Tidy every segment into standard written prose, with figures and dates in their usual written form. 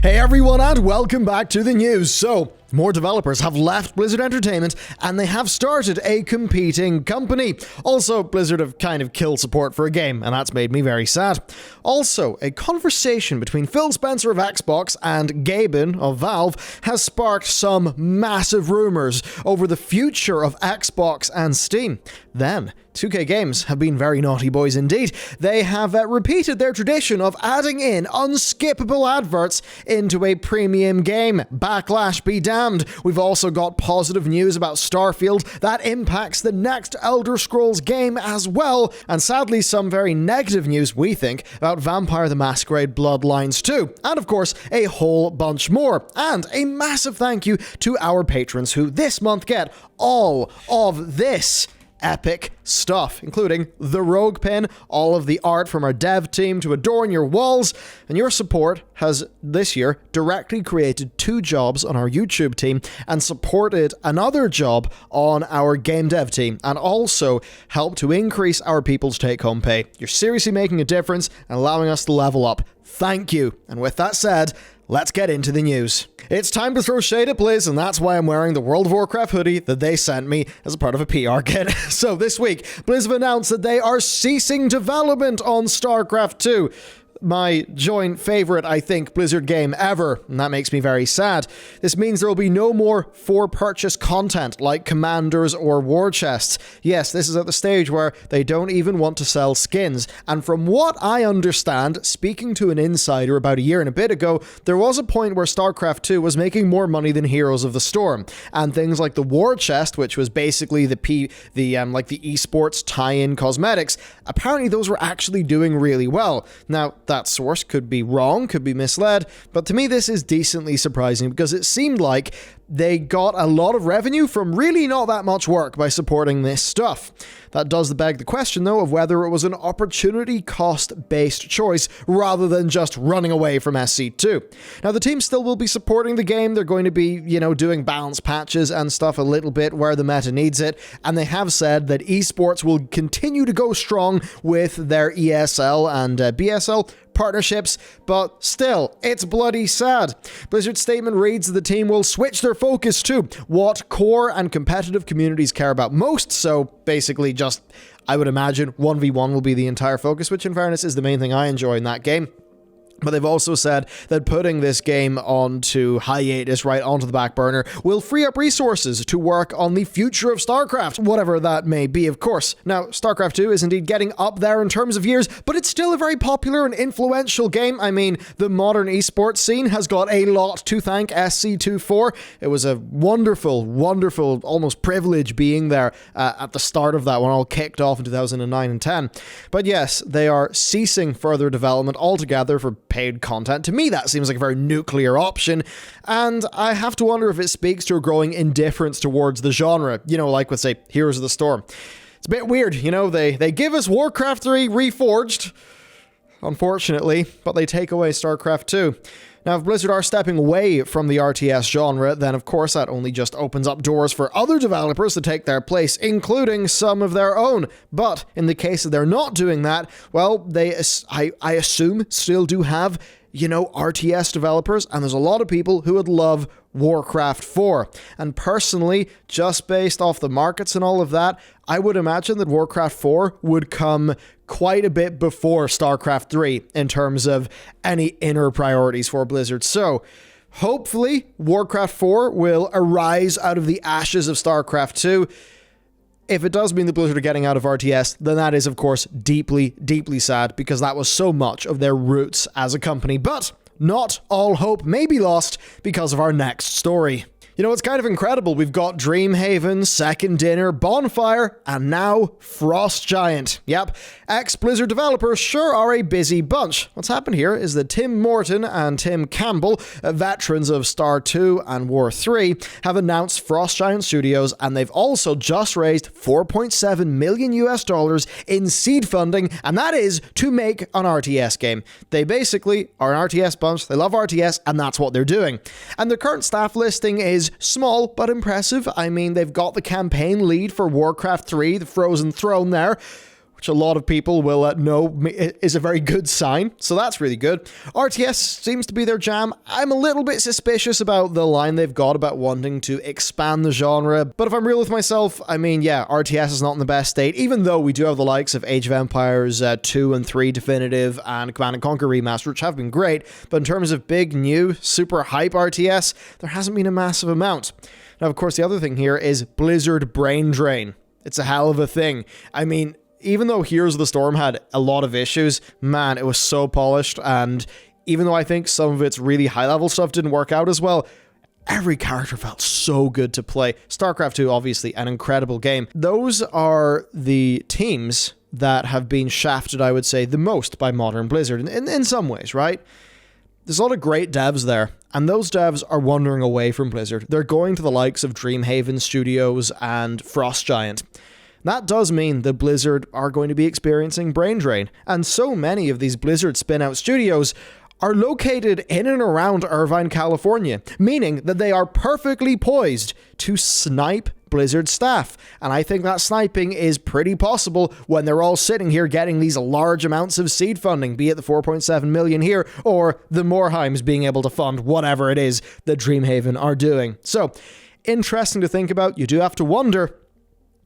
Hey everyone, and welcome back to the news. So, more developers have left Blizzard Entertainment and they have started a competing company. Also, Blizzard have kind of killed support for a game, and that's made me very sad. Also, a conversation between Phil Spencer of Xbox and Gaben of Valve has sparked some massive rumors over the future of Xbox and Steam. Then, 2K Games have been very naughty boys indeed. They have repeated their tradition of adding in unskippable adverts into a premium game. Backlash be damned. We've also got positive news about Starfield that impacts the next Elder Scrolls game as well, and sadly some very negative news, we think, about Vampire the Masquerade Bloodlines 2, and of course a whole bunch more. And a massive thank you to our patrons who this month get all of this epic stuff, including the Rogue Pin, all of the art from our dev team to adorn your walls, and your support has this year directly created 2 jobs on our YouTube team and supported another job on our game dev team, and also helped to increase our people's take-home pay. You're seriously making a difference and allowing us to level up. Thank you. And with that said, let's get into the news. It's time to throw shade at Blizz, and that's why I'm wearing the World of Warcraft hoodie that they sent me as a part of a PR kit. So this week, Blizz have announced that they are ceasing development on Starcraft 2. My joint favorite, I think, Blizzard game ever, and that makes me very sad. This means there will be no more for-purchase content like commanders or war chests. Yes, this is at the stage where they don't even want to sell skins, and from what I understand, speaking to an insider about a year and a bit ago, there was a point where StarCraft 2 was making more money than Heroes of the Storm, and things like the war chest, which was basically the esports tie-in cosmetics, apparently those were actually doing really well. Now, that source could be wrong, could be misled, but to me this is decently surprising because it seemed like they got a lot of revenue from really not that much work by supporting this stuff. That does beg the question, though, of whether it was an opportunity cost-based choice rather than just running away from SC2. Now, the team still will be supporting the game. They're going to be, doing balance patches and stuff a little bit where the meta needs it, and they have said that esports will continue to go strong with their ESL and BSL partnerships, but still, it's bloody sad. Blizzard's statement reads that the team will switch their focus to what core and competitive communities care about most, so basically just, I would imagine, 1v1 will be the entire focus, which in fairness is the main thing I enjoy in that game. But they've also said that putting this game onto hiatus, right onto the back burner, will free up resources to work on the future of StarCraft, whatever that may be, of course. Now, StarCraft 2 is indeed getting up there in terms of years, but it's still a very popular and influential game. I mean, the modern esports scene has got a lot to thank SC2 for. It was a wonderful, wonderful, almost privilege being there at the start of that when all kicked off in 2009 and 10. But yes, they are ceasing further development altogether for paid content. To me, that seems like a very nuclear option, and I have to wonder if it speaks to a growing indifference towards the genre, like with, say, Heroes of the Storm. It's a bit weird, they give us Warcraft 3 Reforged, unfortunately, but they take away StarCraft 2. Now, if Blizzard are stepping away from the RTS genre, then of course that only just opens up doors for other developers to take their place, including some of their own. But in the case that they're not doing that, well, I assume still do have, RTS developers, and there's a lot of people who would love Warcraft 4. And personally, just based off the markets and all of that, I would imagine that Warcraft 4 would come quite a bit before StarCraft 3 in terms of any inner priorities for Blizzard. So, hopefully, Warcraft 4 will arise out of the ashes of StarCraft 2. If it does mean that Blizzard are getting out of RTS, then that is, of course, deeply, deeply sad because that was so much of their roots as a company. But not all hope may be lost because of our next story. It's kind of incredible. We've got Dreamhaven, Second Dinner, Bonfire, and now Frost Giant. Yep, ex-Blizzard developers sure are a busy bunch. What's happened here is that Tim Morton and Tim Campbell, veterans of Star 2 and War 3, have announced Frost Giant Studios, and they've also just raised $4.7 million in seed funding, and that is to make an RTS game. They basically are an RTS bunch, they love RTS, and that's what they're doing. And their current staff listing is small but impressive. I mean, they've got the campaign lead for Warcraft 3, the Frozen Throne there. which a lot of people will know is a very good sign, so that's really good. RTS seems to be their jam. I'm a little bit suspicious about the line they've got about wanting to expand the genre, but if I'm real with myself, I mean, yeah, RTS is not in the best state, even though we do have the likes of Age of Empires 2 and 3 Definitive and Command & Conquer Remastered, which have been great, but in terms of big, new, super hype RTS, there hasn't been a massive amount. Now, of course, the other thing here is Blizzard brain drain. It's a hell of a thing. I mean, even though Heroes of the Storm had a lot of issues, man, it was so polished, and even though I think some of its really high-level stuff didn't work out as well, every character felt so good to play. Starcraft 2, obviously, an incredible game. Those are the teams that have been shafted, I would say, the most by modern Blizzard, in some ways, right? There's a lot of great devs there, and those devs are wandering away from Blizzard. They're going to the likes of Dreamhaven Studios and Frost Giant. That does mean that Blizzard are going to be experiencing brain drain, and so many of these Blizzard spin-out studios are located in and around Irvine, California, meaning that they are perfectly poised to snipe Blizzard staff. And I think that sniping is pretty possible when they're all sitting here getting these large amounts of seed funding, be it the 4.7 million here, or the Morheims being able to fund whatever it is that Dreamhaven are doing. So, interesting to think about. You do have to wonder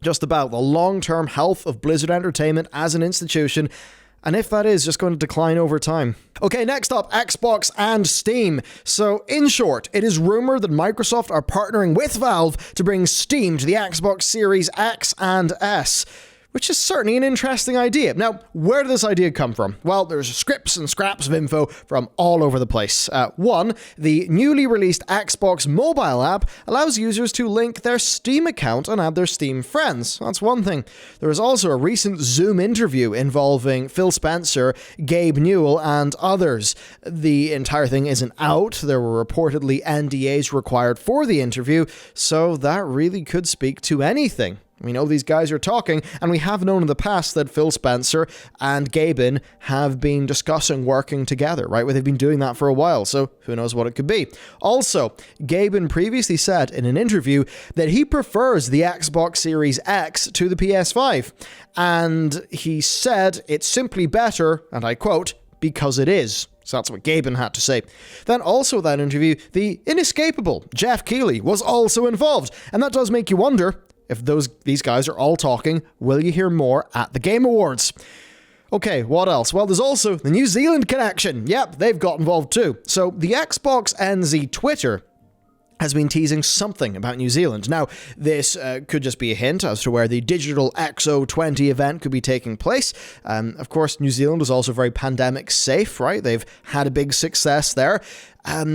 just about the long-term health of Blizzard Entertainment as an institution, and if that is just going to decline over time. Okay, next up, Xbox and Steam. So, in short, it is rumored that Microsoft are partnering with Valve to bring Steam to the Xbox Series X and S, which is certainly an interesting idea. Now, where did this idea come from? Well, there's scripts and scraps of info from all over the place. One, the newly released Xbox mobile app allows users to link their Steam account and add their Steam friends. That's one thing. There was also a recent Zoom interview involving Phil Spencer, Gabe Newell, and others. The entire thing isn't out. There were reportedly NDAs required for the interview, so that really could speak to anything. We know these guys are talking, and we have known in the past that Phil Spencer and Gaben have been discussing working together, right? Well, they've been doing that for a while, so who knows what it could be. Also, Gaben previously said in an interview that he prefers the Xbox Series X to the PS5, and he said it's simply better, and I quote, because it is. So that's what Gaben had to say. Then also in that interview, the inescapable Jeff Keighley was also involved, and that does make you wonder, if these guys are all talking, will you hear more at the Game Awards? Okay, what else? Well, there's also the New Zealand connection. Yep, they've got involved too. So the Xbox NZ Twitter has been teasing something about New Zealand. Now, this could just be a hint as to where the Digital XO20 event could be taking place. Of course, New Zealand is also very pandemic safe, right? They've had a big success there.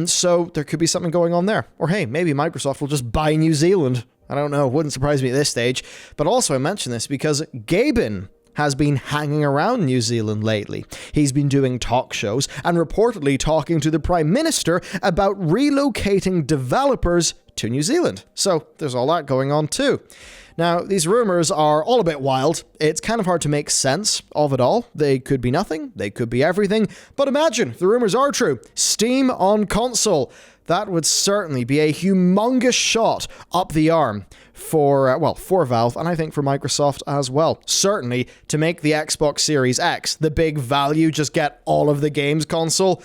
So there could be something going on there. Or hey, maybe Microsoft will just buy New Zealand. I don't know, wouldn't surprise me at this stage. But also I mention this because Gaben has been hanging around New Zealand lately. He's been doing talk shows and reportedly talking to the Prime Minister about relocating developers to New Zealand. So there's all that going on too. Now, these rumors are all a bit wild. It's kind of hard to make sense of it all. They could be nothing, they could be everything. But imagine, if the rumors are true, Steam on console. That would certainly be a humongous shot up the arm for Valve, and I think for Microsoft as well. Certainly, to make the Xbox Series X the big value, just get all of the games console.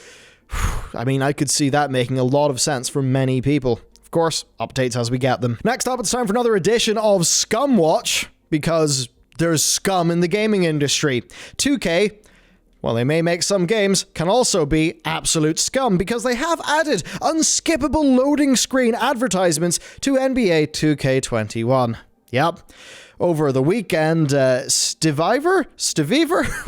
I mean, I could see that making a lot of sense for many people. Of course, updates as we get them. Next up, it's time for another edition of Scumwatch, because there's scum in the gaming industry. 2K, while they may make some games, can also be absolute scum because they have added unskippable loading screen advertisements to NBA 2K21. Yep. Over the weekend, Steviver,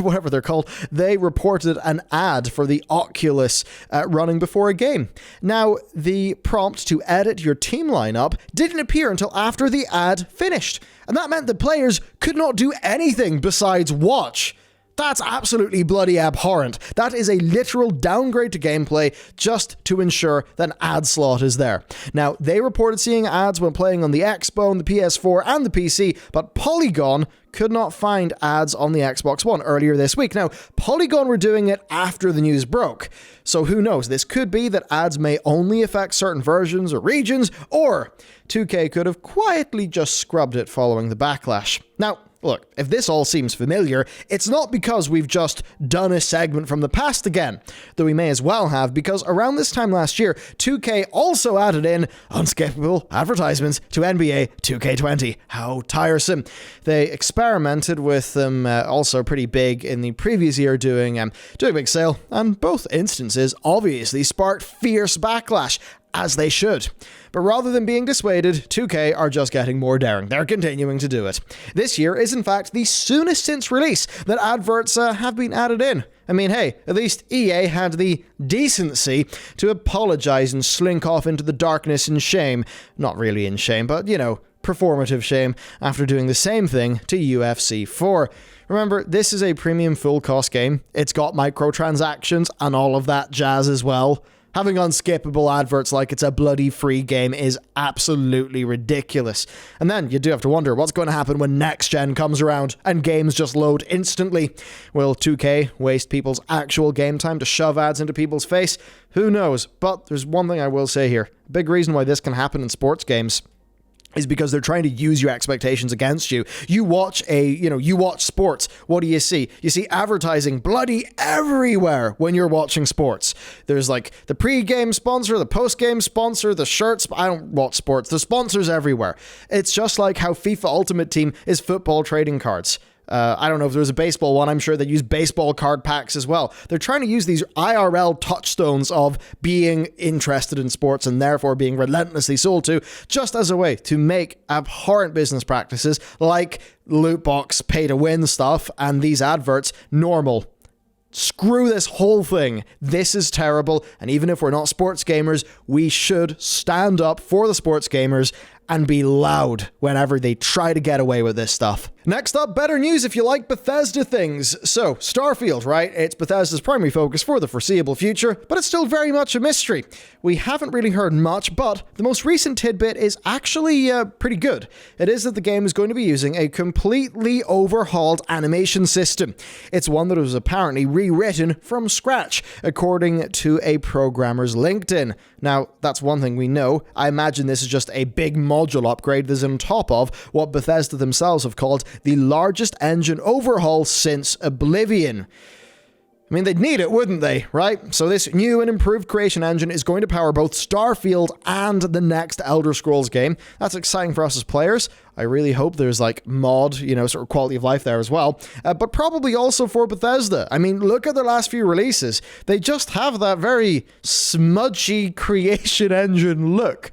whatever they're called, they reported an ad for the Oculus running before a game. Now, the prompt to edit your team lineup didn't appear until after the ad finished, and that meant that players could not do anything besides watch. That's absolutely bloody abhorrent. That is a literal downgrade to gameplay just to ensure that an ad slot is there. Now, they reported seeing ads when playing on the Xbone, the PS4, and the PC, but Polygon could not find ads on the Xbox One earlier this week. Now, Polygon were doing it after the news broke, so who knows? This could be that ads may only affect certain versions or regions, or 2K could have quietly just scrubbed it following the backlash. Now, Look, if this all seems familiar, it's not because we've just done a segment from the past again, though we may as well have, because around this time last year, 2K also added in unskippable advertisements to NBA 2K20. How tiresome. They experimented with them also pretty big in the previous year doing a big sale, and both instances obviously sparked fierce backlash, as they should. But rather than being dissuaded, 2K are just getting more daring. They're continuing to do it. This year is in fact the soonest since release that adverts have been added in. I mean, hey, at least EA had the decency to apologize and slink off into the darkness in shame. Not really in shame, but, you know, performative shame after doing the same thing to UFC 4. Remember, this is a premium full-cost game. It's got microtransactions and all of that jazz as well. Having unskippable adverts like it's a bloody free game is absolutely ridiculous. And then you do have to wonder what's going to happen when next gen comes around and games just load instantly. Will 2K waste people's actual game time to shove ads into people's face? Who knows? But there's one thing I will say here. A big reason why this can happen in sports games is because they're trying to use your expectations against you. You watch sports. What do you see? You see advertising bloody everywhere when you're watching sports. There's like the pre-game sponsor, the post-game sponsor, the shirts. I don't watch sports. The sponsors everywhere. It's just like how FIFA Ultimate Team is football trading cards. I don't know if there was a baseball one. I'm sure they use baseball card packs as well. They're trying to use these IRL touchstones of being interested in sports and therefore being relentlessly sold to, just as a way to make abhorrent business practices like loot box pay to win stuff and these adverts normal. Screw this whole thing. This is terrible. And even if we're not sports gamers, we should stand up for the sports gamers and be loud whenever they try to get away with this stuff. Next up, better news if you like Bethesda things. So, Starfield, right? It's Bethesda's primary focus for the foreseeable future, but it's still very much a mystery. We haven't really heard much, but the most recent tidbit is actually pretty good. It is that the game is going to be using a completely overhauled animation system. It's one that was apparently rewritten from scratch, according to a programmer's LinkedIn. Now, that's one thing we know. I imagine this is just a big module upgrade that's on top of what Bethesda themselves have called the largest engine overhaul since Oblivion. I mean, they'd need it, wouldn't they, right? So this new and improved creation engine is going to power both Starfield and the next Elder Scrolls game. That's exciting for us as players. I really hope there's like mod, sort of quality of life there as well. But probably also for Bethesda. I mean, look at their last few releases. They just have that very smudgy creation engine look.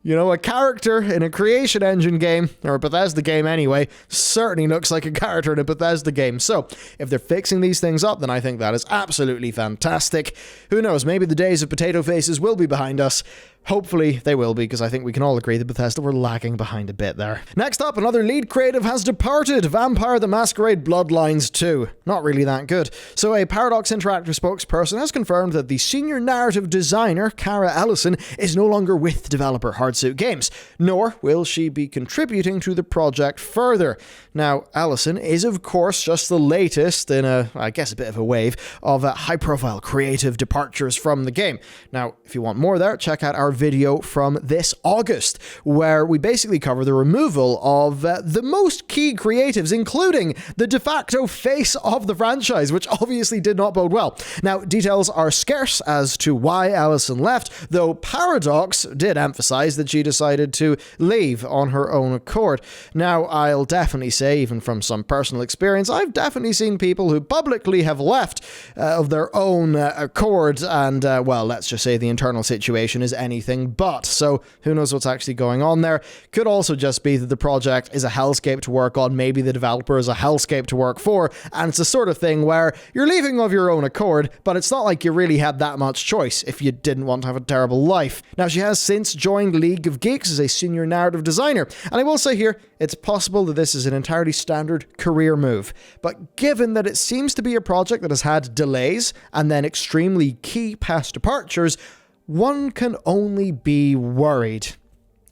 A character in a creation engine game, or a Bethesda game anyway, certainly looks like a character in a Bethesda game. So, if they're fixing these things up, then I think that is absolutely fantastic. Who knows, maybe the days of potato faces will be behind us. Hopefully they will be, because I think we can all agree that Bethesda were lagging behind a bit there. Next up, another lead creative has departed. Vampire the Masquerade Bloodlines 2. Not really that good. So a Paradox Interactive spokesperson has confirmed that the senior narrative designer, Cara Ellison, is no longer with developer Hardsuit Games, nor will she be contributing to the project further. Now, Ellison is of course just the latest in a bit of a wave of high-profile creative departures from the game. Now, if you want more there, check out our video from this August, where we basically cover the removal of the most key creatives, including the de facto face of the franchise, which obviously did not bode well. Now, details are scarce as to why Ellison left, though Paradox did emphasize that she decided to leave on her own accord. Now, I'll definitely say, even from some personal experience, I've definitely seen people who publicly have left of their own accord, and, let's just say the internal situation is anything but. So who knows what's actually going on there. Could also just be that the project is a hellscape to work on. Maybe the developer is a hellscape to work for, and it's the sort of thing where you're leaving of your own accord, but it's not like you really had that much choice if you didn't want to have a terrible life. Now, she has since joined League of Geeks as a senior narrative designer, and I will say here, it's possible that this is an entirely standard career move, but given that it seems to be a project that has had delays and then extremely key past departures, one can only be worried.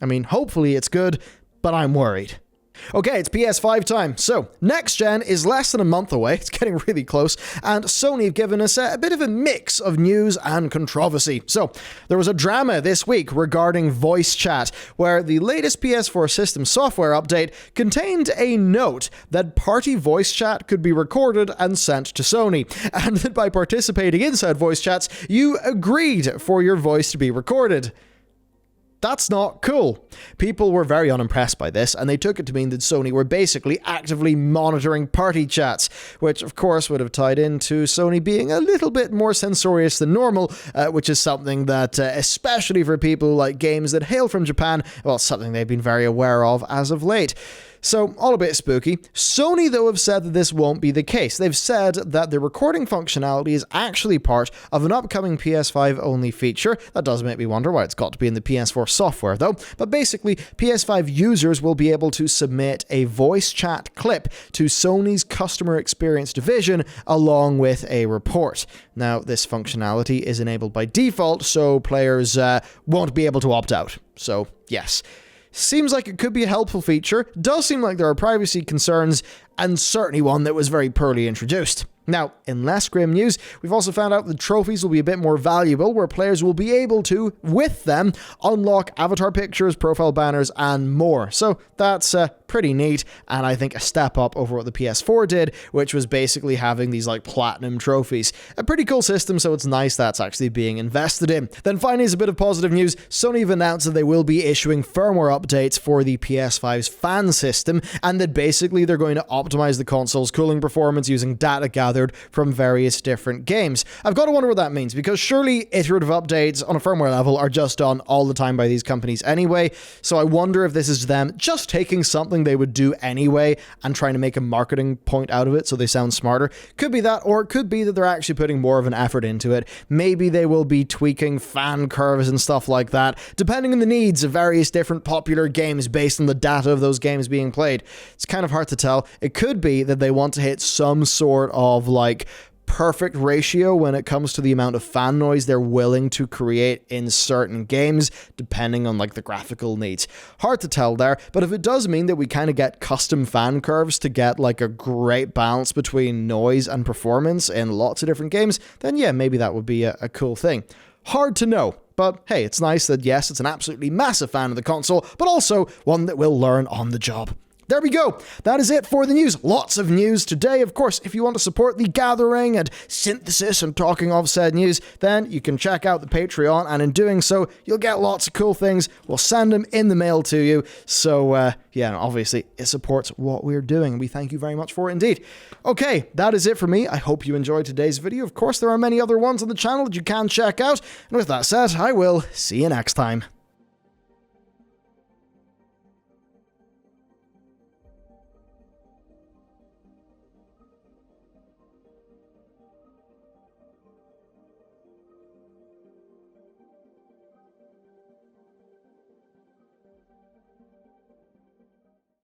I mean, hopefully it's good, but I'm worried. Okay, it's PS5 time. So, next gen is less than a month away. It's getting really close. And Sony have given us a bit of a mix of news and controversy. So, there was a drama this week regarding voice chat, where the latest PS4 system software update contained a note that party voice chat could be recorded and sent to Sony. And that by participating in said voice chats, you agreed for your voice to be recorded. That's not cool. People were very unimpressed by this, and they took it to mean that Sony were basically actively monitoring party chats, which of course would have tied into Sony being a little bit more censorious than normal, which is something that, especially for people who like games that hail from Japan, well, something they've been very aware of as of late. So, all a bit spooky. Sony, though, have said that this won't be the case. They've said that the recording functionality is actually part of an upcoming PS5-only feature. That does make me wonder why it's got to be in the PS4 software, though. But basically, PS5 users will be able to submit a voice chat clip to Sony's customer experience division along with a report. Now, this functionality is enabled by default, so players won't be able to opt out. So, yes. Seems like it could be a helpful feature, does seem like there are privacy concerns, and certainly one that was very poorly introduced. Now, in less grim news, we've also found out that trophies will be a bit more valuable, where players will be able to, with them, unlock avatar pictures, profile banners, and more. So that's pretty neat, and I think a step up over what the PS4 did, which was basically having these like platinum trophies. A pretty cool system, so it's nice that's actually being invested in. Then finally, as a bit of positive news, Sony have announced that they will be issuing firmware updates for the PS5's fan system, and that basically they're going to optimize the console's cooling performance using data gathered from various different games. I've got to wonder what that means, because surely iterative updates on a firmware level are just done all the time by these companies anyway, so I wonder if this is them just taking something they would do anyway and trying to make a marketing point out of it so they sound smarter. Could be that, or it could be that they're actually putting more of an effort into it. Maybe they will be tweaking fan curves and stuff like that, depending on the needs of various different popular games based on the data of those games being played. It's kind of hard to tell. It could be that they want to hit some sort of like perfect ratio when it comes to the amount of fan noise they're willing to create in certain games, depending on like the graphical needs. Hard to tell there, but if it does mean that we kind of get custom fan curves to get like a great balance between noise and performance in lots of different games, then yeah, maybe that would be a cool thing. Hard to know. But hey, it's nice that yes, it's an absolutely massive fan of the console, but also one that will learn on the job. There we go. That is it for the news. Lots of news today. Of course, if you want to support the gathering and synthesis and talking of said news, then you can check out the Patreon, and in doing so, you'll get lots of cool things. We'll send them in the mail to you. So, yeah, obviously, it supports what we're doing. We thank you very much for it indeed. Okay, that is it for me. I hope you enjoyed today's video. Of course, there are many other ones on the channel that you can check out. And with that said, I will see you next time.